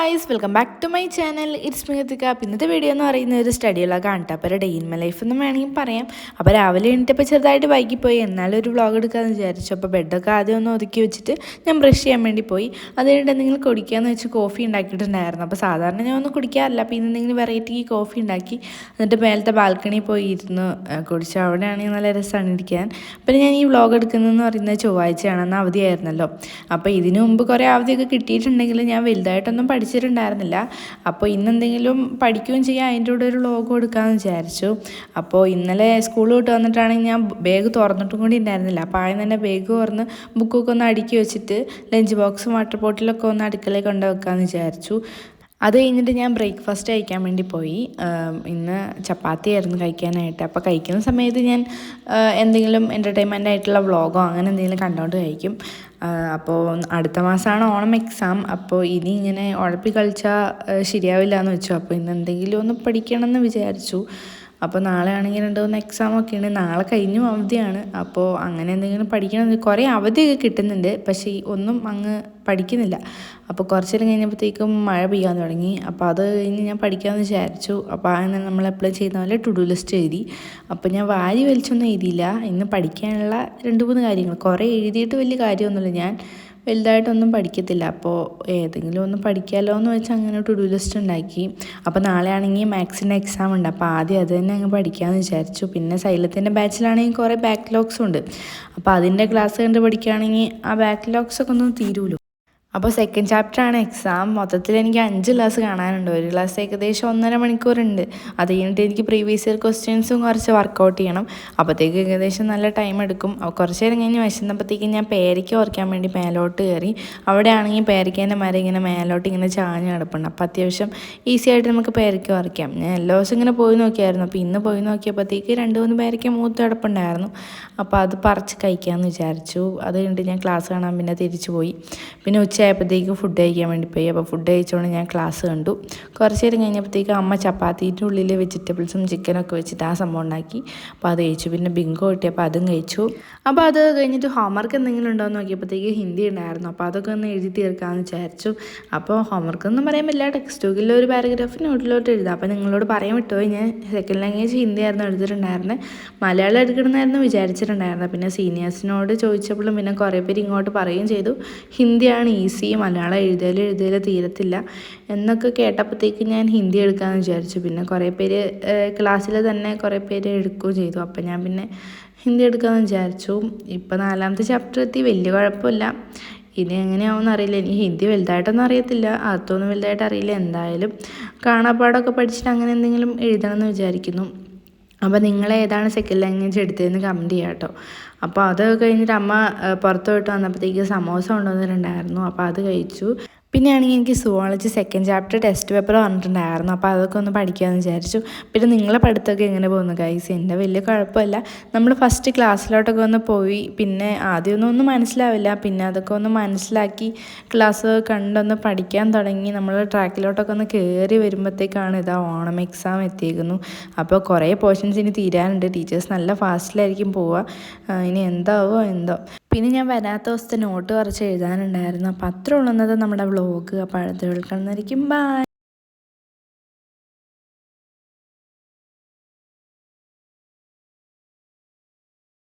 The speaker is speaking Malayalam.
Guys, welcome back to my channel. It's me Rithika. ഇന്നത്തെ വീഡിയോ എന്ന് പറയുന്നത് ഒരു സ്റ്റഡികളൊക്കെ കേട്ടോ. അപ്പോൾ ഒരു ഡേ ഇൻ മൈ ലൈഫ് എന്നും വേണമെങ്കിൽ പറയാം. അപ്പോൾ രാവിലെ എണീറ്റപ്പോൾ ചെറുതായിട്ട് വൈകിപ്പോയി, എന്നാലും ഒരു വ്ളോഗ് എടുക്കാമെന്ന് വിചാരിച്ചു. അപ്പോൾ ബെഡൊക്കെ ആദ്യം ഒന്ന് ഒതുക്കി വെച്ചിട്ട് ഞാൻ ബ്രഷ് ചെയ്യാൻ വേണ്ടി പോയി. അത് കഴിഞ്ഞിട്ട് എന്തെങ്കിലും കുടിക്കാമെന്ന് വെച്ച് കോഫി ഉണ്ടാക്കിയിട്ടുണ്ടായിരുന്നു. അപ്പോൾ സാധാരണ ഞാൻ ഒന്നും കുടിക്കാറില്ല. അപ്പോൾ ഇന്ന് എന്തെങ്കിലും വെറൈറ്റി കോഫി ഉണ്ടാക്കി എന്നിട്ട് മേലത്തെ ബാൽക്കണിയിൽ പോയി ഇരുന്ന് കുടിച്ചു. അവിടെയാണെങ്കിൽ നല്ല രസമാണ് ഇരിക്കാൻ. പിന്നെ ഞാൻ ഈ വ്ളോഗ് എടുക്കുന്നതെന്ന് പറയുന്നത് ചൊവ്വാഴ്ചയാണ്, അന്ന് അവധിയായിരുന്നല്ലോ. അപ്പോൾ ഇതിനു മുമ്പ് കുറേ അവധിയൊക്കെ കിട്ടിയിട്ടുണ്ടെങ്കിൽ ഞാൻ വലുതായിട്ടൊന്നും പഠിച്ചിട്ടുണ്ടായിരുന്നില്ല. അപ്പോൾ ഇന്നെന്തെങ്കിലും പഠിക്കുകയും ചെയ്യാം, അതിൻ്റെ കൂടെ ഒരു വ്ളോഗ് കൊടുക്കാമെന്ന് വിചാരിച്ചു. അപ്പോൾ ഇന്നലെ സ്കൂൾ വിട്ട് വന്നിട്ടാണെങ്കിൽ ഞാൻ ബാഗ് തുറന്നിട്ടും കൂടി ഉണ്ടായിരുന്നില്ല. അപ്പോൾ ആദ്യം തന്നെ ബാഗ് തുറന്ന് ബുക്കൊക്കെ ഒന്ന് അടുക്കി വെച്ചിട്ട് ലഞ്ച് ബോക്സും വാട്ടർ ബോട്ടിലൊക്കെ ഒന്ന് അടുക്കളയിൽ കൊണ്ട് വെക്കാമെന്ന് വിചാരിച്ചു. അത് കഴിഞ്ഞിട്ട് ഞാൻ ബ്രേക്ക്ഫാസ്റ്റ് കഴിക്കാൻ വേണ്ടി പോയി. ഇന്ന് ചപ്പാത്തി ആയിരുന്നു കഴിക്കാനായിട്ട്. അപ്പോൾ കഴിക്കുന്ന സമയത്ത് ഞാൻ എന്തെങ്കിലും എൻ്റർടൈൻമെൻ്റ് ആയിട്ടുള്ള വ്ളോഗോ അങ്ങനെ എന്തെങ്കിലും കണ്ടുകൊണ്ട് കഴിക്കും. അപ്പോൾ അടുത്ത മാസമാണ് ഓണം എക്സാം. അപ്പോൾ ഇനി ഇങ്ങനെ ഉഴപ്പി കളിച്ചാൽ ശരിയാവില്ല എന്ന് വെച്ചു. അപ്പോൾ ഇന്ന് എന്തെങ്കിലും ഒന്ന് പഠിക്കണം എന്ന് വിചാരിച്ചു. അപ്പോൾ നാളെ ആണെങ്കിൽ 2-3 എക്സാമൊക്കെ ഉണ്ട്. നാളെ കഴിഞ്ഞു അവധിയാണ്. അപ്പോൾ അങ്ങനെ എന്തെങ്കിലും പഠിക്കണം. കുറേ അവധിയൊക്കെ കിട്ടുന്നുണ്ട്, പക്ഷേ ഒന്നും അങ്ങ് പഠിക്കുന്നില്ല. അപ്പോൾ കുറച്ച് നേരം കഴിഞ്ഞപ്പോഴത്തേക്കും മഴ പെയ്യാൻ തുടങ്ങി. അപ്പോൾ അത് കഴിഞ്ഞ് ഞാൻ പഠിക്കാമെന്ന് വിചാരിച്ചു. അപ്പോൾ അങ്ങനെ നമ്മൾ എപ്പോഴും ചെയ്യുന്ന പോലെ ടു ഡു ലിസ്റ്റ് എഴുതി. അപ്പോൾ ഞാൻ വാരി വലിച്ചൊന്നും എഴുതിയില്ല. ഇന്ന് പഠിക്കാനുള്ള 2-3 കാര്യങ്ങൾ, കുറേ എഴുതിയിട്ട് വലിയ കാര്യമൊന്നുമില്ല. ഞാൻ വലുതായിട്ടൊന്നും പഠിക്കത്തില്ല. അപ്പോൾ ഏതെങ്കിലും ഒന്ന് പഠിക്കാമല്ലോ എന്ന് വെച്ച് അങ്ങനെ ടു ഡു ലിസ്റ്റ് ഉണ്ടാക്കി. അപ്പോൾ നാളെ ആണെങ്കിൽ മാത്സിൻ്റെ എക്സാം ഉണ്ട്. അപ്പോൾ ആദ്യം അത് തന്നെ അങ്ങ് പഠിക്കാമെന്ന് വിചാരിച്ചു. പിന്നെ സൈലത്തിൻ്റെ ബാച്ചിലാണെങ്കിൽ കുറേ ബാക്ക്ലോഗ്സും ഉണ്ട്. അപ്പോൾ അതിൻ്റെ ക്ലാസ് കണ്ട് പഠിക്കുകയാണെങ്കിൽ ആ ബാക്ക്ലോഗ്സൊക്കെ ഒന്നും തീരുമല്ലോ. അപ്പോൾ സെക്കൻഡ് ചാപ്റ്ററാണ് എക്സാം. മൊത്തത്തിൽ എനിക്ക് 5 ക്ലാസ് കാണാനുണ്ട്. ഒരു ക്ലാസ് ഏകദേശം 1.5 മണിക്കൂറുണ്ട്. അത് കഴിഞ്ഞിട്ട് എനിക്ക് പ്രീവിയസ് ഇയർ ക്വസ്റ്റ്യൻസും കുറച്ച് വർക്കൗട്ട് ചെയ്യണം. അപ്പോഴത്തേക്ക് ഏകദേശം നല്ല ടൈം എടുക്കും. കുറച്ച് നേരം കഴിഞ്ഞ് വിശന്നപ്പോഴത്തേക്കും ഞാൻ പേരയ്ക്ക ഉറക്കാൻ വേണ്ടി മേലോട്ട് കയറി. അവിടെ ആണെങ്കിൽ പേരയ്ക്കേൻ്റെ മരം ഇങ്ങനെ മേലോട്ട് ഇങ്ങനെ ചാഞ്ഞ് കിടപ്പുണ്ട്. അപ്പോൾ അത്യാവശ്യം ഈസി ആയിട്ട് നമുക്ക് പേരയ്ക്ക ഉറക്കാം. ഞാൻ എല്ലാ ദിവസവും ഇങ്ങനെ പോയി നോക്കിയായിരുന്നു. അപ്പോൾ ഇന്ന് പോയി നോക്കിയപ്പോഴത്തേക്ക് 2-3 പേരയ്ക്ക മൂത്ത് കിടപ്പുണ്ടായിരുന്നു. അപ്പോൾ അത് പറിച്ച് കഴിക്കാമെന്ന് വിചാരിച്ചു. അത് കഴിഞ്ഞിട്ട് ഞാൻ ക്ലാസ് കാണാൻ പിന്നെ തിരിച്ചു പോയി. പിന്നെ ഉച്ചയായപ്പോഴത്തേക്ക് ഫുഡ് കഴിക്കാൻ വേണ്ടി പോയി. അപ്പോൾ ഫുഡ് കഴിച്ചുകൊണ്ട് ഞാൻ ക്ലാസ് കണ്ടു. കുറച്ച് നേരം കഴിഞ്ഞപ്പോഴത്തേക്ക് അമ്മ ചപ്പാത്തിൻ്റെ ഉള്ളിൽ വെജിറ്റബിൾസും ചിക്കനൊക്കെ വെച്ചിട്ട് ആ സംഭവം ഉണ്ടാക്കി. അപ്പോൾ അത് കഴിച്ചു. പിന്നെ ബിങ്കോ കിട്ടിയപ്പോൾ അതും കഴിച്ചു. അപ്പോൾ അത് കഴിഞ്ഞിട്ട് ഹോംവർക്ക് എന്തെങ്കിലും ഉണ്ടോ എന്ന് നോക്കിയപ്പോഴത്തേക്ക് ഹിന്ദി ഉണ്ടായിരുന്നു. അപ്പോൾ അതൊക്കെ ഒന്ന് എഴുതി തീർക്കാമെന്ന് വിചാരിച്ചു. അപ്പോൾ ഹോംവർക്ക് ഒന്നും പറയാൻ പറ്റില്ല. ടെക്സ്റ്റ് ബുക്കിൽ ഒരു പാരഗ്രാഫ് നോട്ടിലോട്ട് എഴുതാം. അപ്പോൾ നിങ്ങളോട് പറയാൻ വിട്ടുപോയി, ഞാൻ സെക്കൻഡ് ലാംഗ്വേജ് ഹിന്ദി ആയിരുന്നു എടുത്തിട്ടുണ്ടായിരുന്നത്. മലയാളം എടുക്കണമെന്നായിരുന്നു വിചാരിച്ചിട്ടുണ്ടായിരുന്നത്. പിന്നെ സീനിയേഴ്സിനോട് ചോദിച്ചപ്പോഴും പിന്നെ കുറേ പേര് ഇങ്ങോട്ട് പറയുകയും ചെയ്തു ഹിന്ദിയാണ് ഈസി, മലയാളം എഴുതിയാൽ തീരത്തില്ല എന്നൊക്കെ കേട്ടപ്പോഴത്തേക്ക് ഞാൻ ഹിന്ദി എടുക്കാമെന്ന് വിചാരിച്ചു. പിന്നെ കുറേ പേര് ക്ലാസ്സിൽ തന്നെ കുറേ പേര് എടുക്കുകയും ചെയ്തു. അപ്പം ഞാൻ പിന്നെ ഹിന്ദി എടുക്കാമെന്ന് വിചാരിച്ചു. ഇപ്പോൾ 4ാമത്തെ ചാപ്റ്റർ എത്തി, വലിയ കുഴപ്പമില്ല. ഇനി എങ്ങനെയാവുമെന്ന് അറിയില്ല. എനിക്ക് ഹിന്ദി വലുതായിട്ടൊന്നും അറിയത്തില്ല, അതൊന്നും വലുതായിട്ട് അറിയില്ല. എന്തായാലും കാണാപ്പാടമൊക്കെ പഠിച്ചിട്ട് അങ്ങനെ എന്തെങ്കിലും എഴുതണമെന്ന് വിചാരിക്കുന്നു. അപ്പോൾ നിങ്ങൾ ഏതാണ് സെക്കൻഡ് ലാംഗ്വേജ് എടുത്തതെന്ന് കമൻറ്റ് ചെയ്യാം കേട്ടോ. അപ്പോൾ അത് കഴിഞ്ഞിട്ട് അമ്മ പുറത്ത് പോയിട്ട് വന്നപ്പോഴത്തേക്ക് സമോസ കൊണ്ടുവന്നിട്ടുണ്ടായിരുന്നു. അപ്പോൾ അത് കഴിച്ചു. പിന്നെ ആണെങ്കിൽ എനിക്ക് zoology second chapter test paper പറഞ്ഞിട്ടുണ്ടായിരുന്നു. അപ്പോൾ അതൊക്കെ ഒന്ന് പഠിക്കാമെന്ന് വിചാരിച്ചു. പിന്നെ നിങ്ങളെ പഠിത്തമൊക്കെ എങ്ങനെ പോകുന്നു ഗൈസ്? എൻ്റെ വലിയ കുഴപ്പമില്ല. നമ്മൾ ഫസ്റ്റ് ക്ലാസ്സിലോട്ടൊക്കെ ഒന്ന് പോയി, പിന്നെ ആദ്യമൊന്നും മനസ്സിലാവില്ല. പിന്നെ അതൊക്കെ ഒന്ന് മനസ്സിലാക്കി ക്ലാസ് കണ്ടൊന്ന് പഠിക്കാൻ തുടങ്ങി. നമ്മൾ ട്രാക്കിലോട്ടൊക്കെ ഒന്ന് കയറി വരുമ്പോഴത്തേക്കാണ് ഇതാ ഓണം എക്സാം എത്തിയേക്കുന്നു. അപ്പോൾ കുറേ പോർഷൻസ് ഇനി തീരാനുണ്ട്. ടീച്ചേഴ്സ് നല്ല ഫാസ്റ്റിലായിരിക്കും പോവുക. ഇനി എന്താവോ എന്തോ. പിന്നെ ഞാൻ വരാത്ത ദിവസത്തെ നോട്ട് കുറച്ച് എഴുതാനുണ്ടായിരുന്നു. അപ്പോൾ അത്ര ഉള്ളത് നമ്മുടെ വ്ളോഗ്. അപ്പോൾ അടുത്ത കേൾക്കുന്നതായിരിക്കും. ബൈ.